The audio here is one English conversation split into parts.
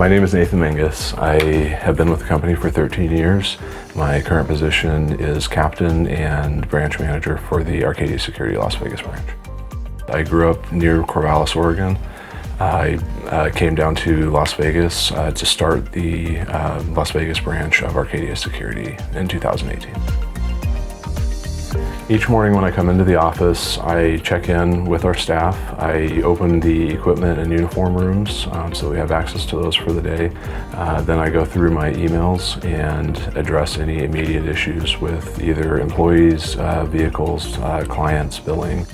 My name is Nathan Menges. I have been with the company for 13 years. My current position is captain and branch manager for the Arcadia Security Las Vegas branch. I grew up near Corvallis, Oregon. I came down to Las Vegas to start the Las Vegas branch of Arcadia Security in 2018. Each morning when I come into the office, I check in with our staff. I open the equipment and uniform rooms so we have access to those for the day. Then I go through my emails and address any immediate issues with either employees, vehicles, clients, billing.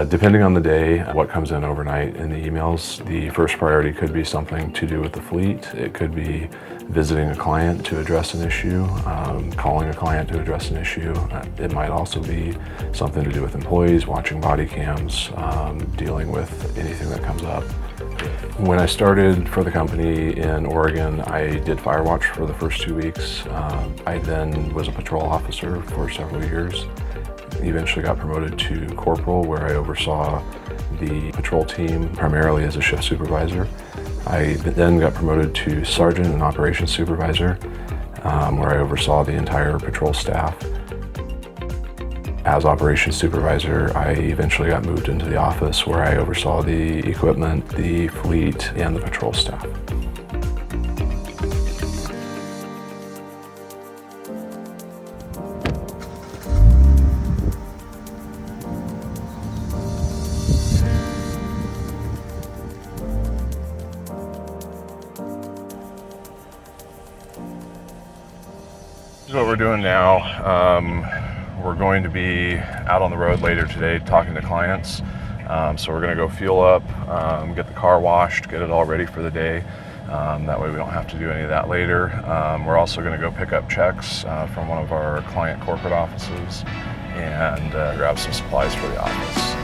Depending on the day, what comes in overnight in the emails, the first priority could be something to do with the fleet. It could be visiting a client to address an issue, calling a client to address an issue. It might also be something to do with employees, watching body cams, dealing with anything that comes up. When I started for the company in Oregon, I did fire watch for the first 2 weeks. I then was a patrol officer for several years. Eventually got promoted to corporal, where I oversaw the patrol team primarily as a shift supervisor. I then got promoted to sergeant and operations supervisor, where I oversaw the entire patrol staff. As operations supervisor, I eventually got moved into the office where I oversaw the equipment, the fleet, and the patrol staff. This is what we're doing now. We're going to be out on the road later today talking to clients. So we're going to go fuel up, get the car washed, get it all ready for the day. That way we don't have to do any of that later. We're also going to go pick up checks from one of our client corporate offices and grab some supplies for the office.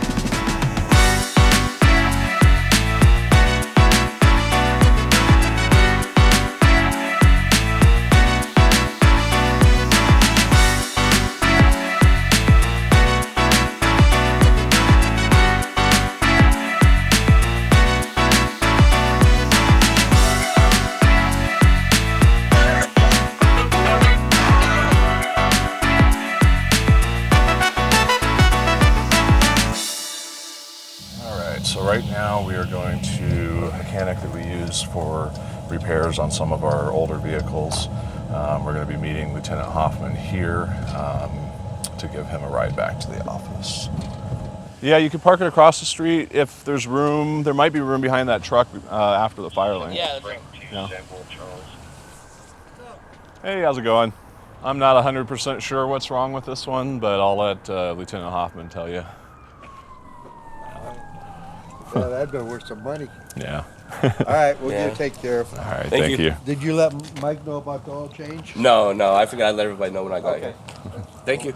So right now we are going to a mechanic that we use for repairs on some of our older vehicles. We're going to be meeting Lieutenant Hoffman here to give him a ride back to the office. Yeah, you can park it across the street if there's room. There might be room behind that truck after the fire lane. Yeah, that's right. Yeah. Hey, how's it going? I'm not 100% sure what's wrong with this one, but I'll let Lieutenant Hoffman tell you. Well, that'd be worth some money. Yeah. All right, we'll get it taken care of. All right, Thank you. Did you let Mike know about the oil change? No, I figured I'd let everybody know when I got here. Thank you.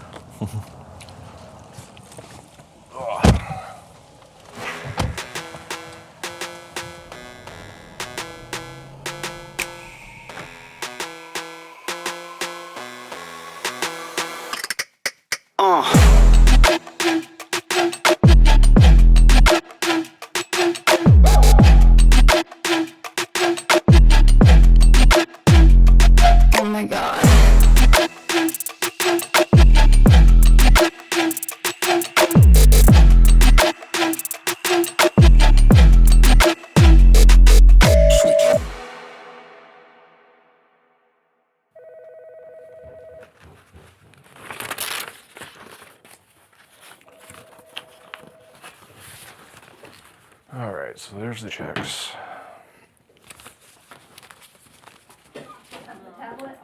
Oh my God. All right, so there's the checks.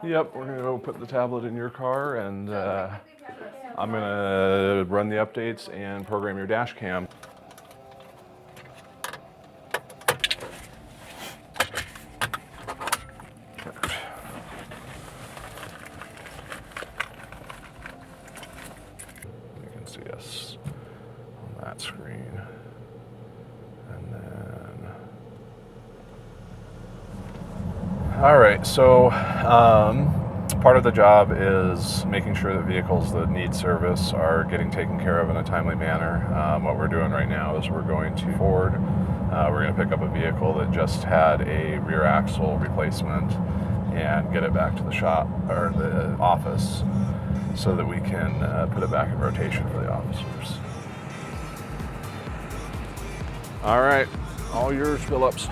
Yep, we're gonna go put the tablet in your car, and I'm gonna run the updates and program your dash cam. You can see us on that screen. And then, all right, so part of the job is making sure that vehicles that need service are getting taken care of in a timely manner. What we're doing right now is we're going to Ford We're going to pick up a vehicle that just had a rear axle replacement and get it back to the shop or the office so that we can put it back in rotation for the officers. All right, all yours, Phillips.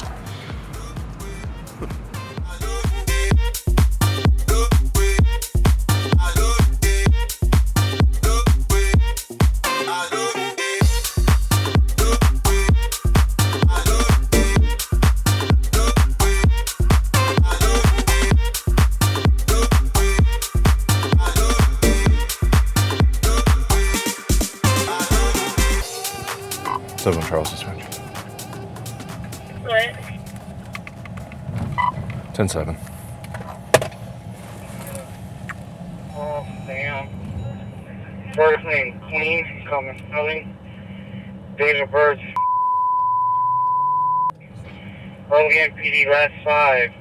Seven Charles suspension. What? 10-7. Oh, damn. First name, Queen, coming, spelling. Date of birth. Early MPD, last 5.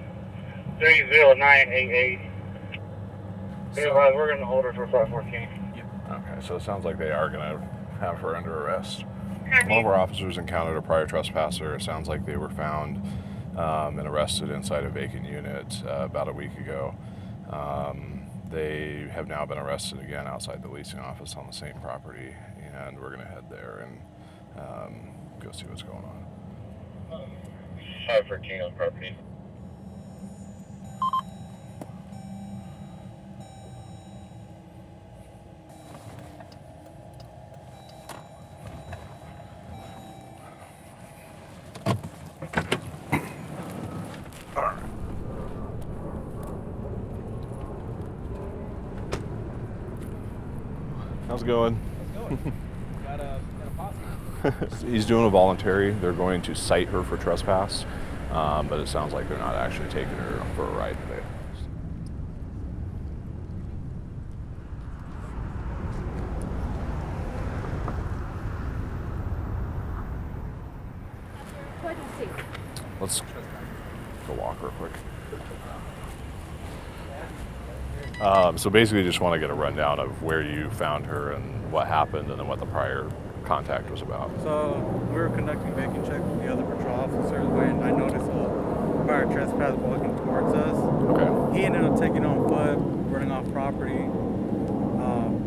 30988. We're going to hold her for 514. Okay, so it sounds like they are going to have her under arrest. One of our officers encountered a prior trespasser. It sounds like they were found and arrested inside a vacant unit about a week ago. They have now been arrested again outside the leasing office on the same property, and we're going to head there and go see what's going on. 514 on property. How's it going? Got a posse. He's doing a voluntary. They're going to cite her for trespass, but it sounds like they're not actually taking her for a ride today. Let's go walk real quick. So basically just want to get a rundown of where you found her and what happened and then what the prior contact was about. So we were conducting bacon check with the other patrol officers when I noticed a prior trespass walking towards us. Okay. He ended up taking on foot, running off property.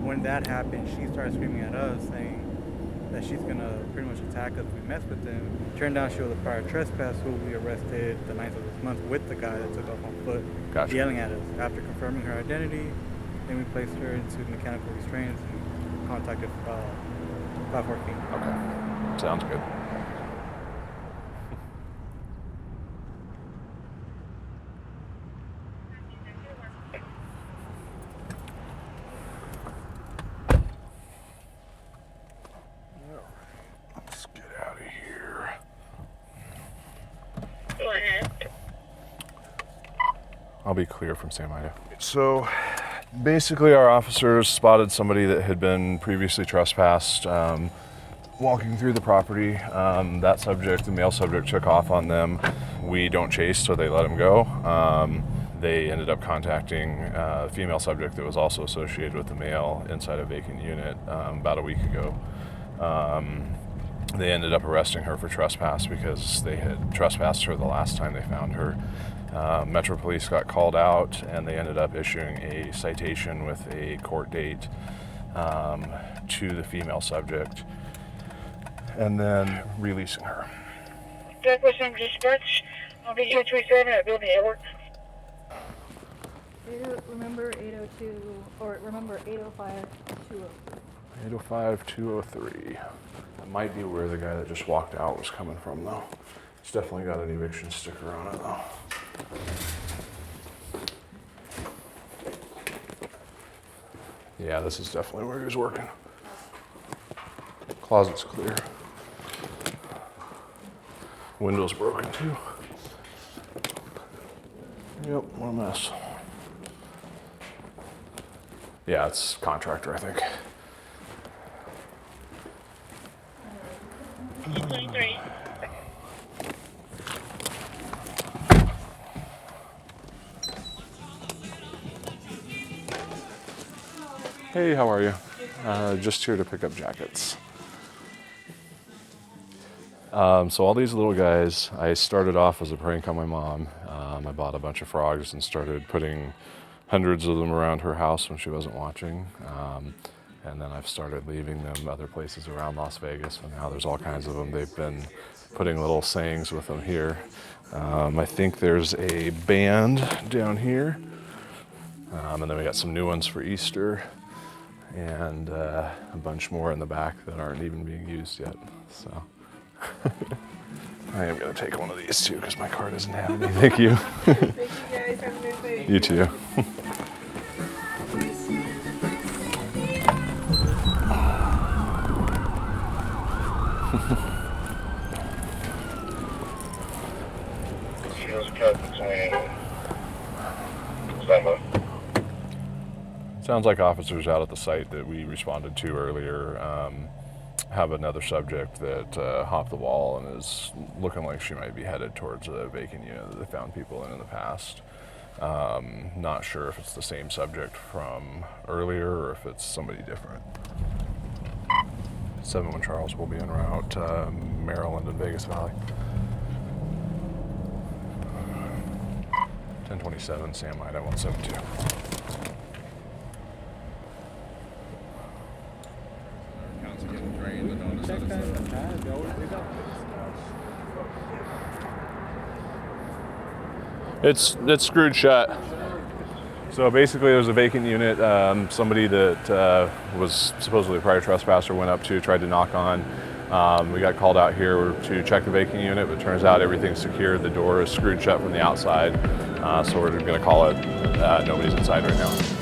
When that happened, she started screaming at us saying that she's going to pretty much attack us if we mess with them. Turned out she was a prior trespass who we arrested the 9th of this month with the guy that took off on foot, Gotcha. yelling at us. After confirming her identity, then we placed her into mechanical restraints and contacted 514. Okay. Sounds good. Let's get out of here. Go ahead. I'll be clear from Sam Ida. So basically our officers spotted somebody that had been previously trespassed walking through the property. That subject, the male subject, took off on them. We don't chase, so they let him go. They ended up contacting a female subject that was also associated with the male inside a vacant unit about a week ago. They ended up arresting her for trespass because they had trespassed her the last time they found her. Metro Police got called out and they ended up issuing a citation with a court date to the female subject and then releasing her. That was some dispatch. I'll be here 27 at Building Edward. Remember 802, or remember 805 203. 805-203. That might be where the guy that just walked out was coming from, though. It's definitely got an eviction sticker on it, though. Yeah, this is definitely where he was working. Closet's clear. Window's broken, too. Yep, what a mess. Yeah, it's contractor, I think. 23. Hey, how are you? Just here to pick up jackets. So all these little guys, I started off as a prank on my mom. I bought a bunch of frogs and started putting hundreds of them around her house when she wasn't watching. And then I've started leaving them other places around Las Vegas, and now there's all kinds of them. They've been putting little sayings with them here. I think there's a band down here. And then we got some new ones for Easter, and a bunch more in the back that aren't even being used yet. So I am going to take one of these too because my car doesn't have any. Thank you. Thank you guys. Have a nice day. You too. Sounds like officers out at the site that we responded to earlier have another subject that hopped the wall and is looking like she might be headed towards a vacant unit that they found people in the past. Not sure if it's the same subject from earlier or if it's somebody different. 71 Charles will be en route Maryland and Vegas Valley. 1027 Sam Ida 172. It's screwed shut. So basically there's a vacant unit, somebody that was supposedly a prior trespasser went up to, tried to knock on. We got called out here to check the vacant unit, but it turns out everything's secured. The door is screwed shut from the outside, so we're gonna call it nobody's inside right now.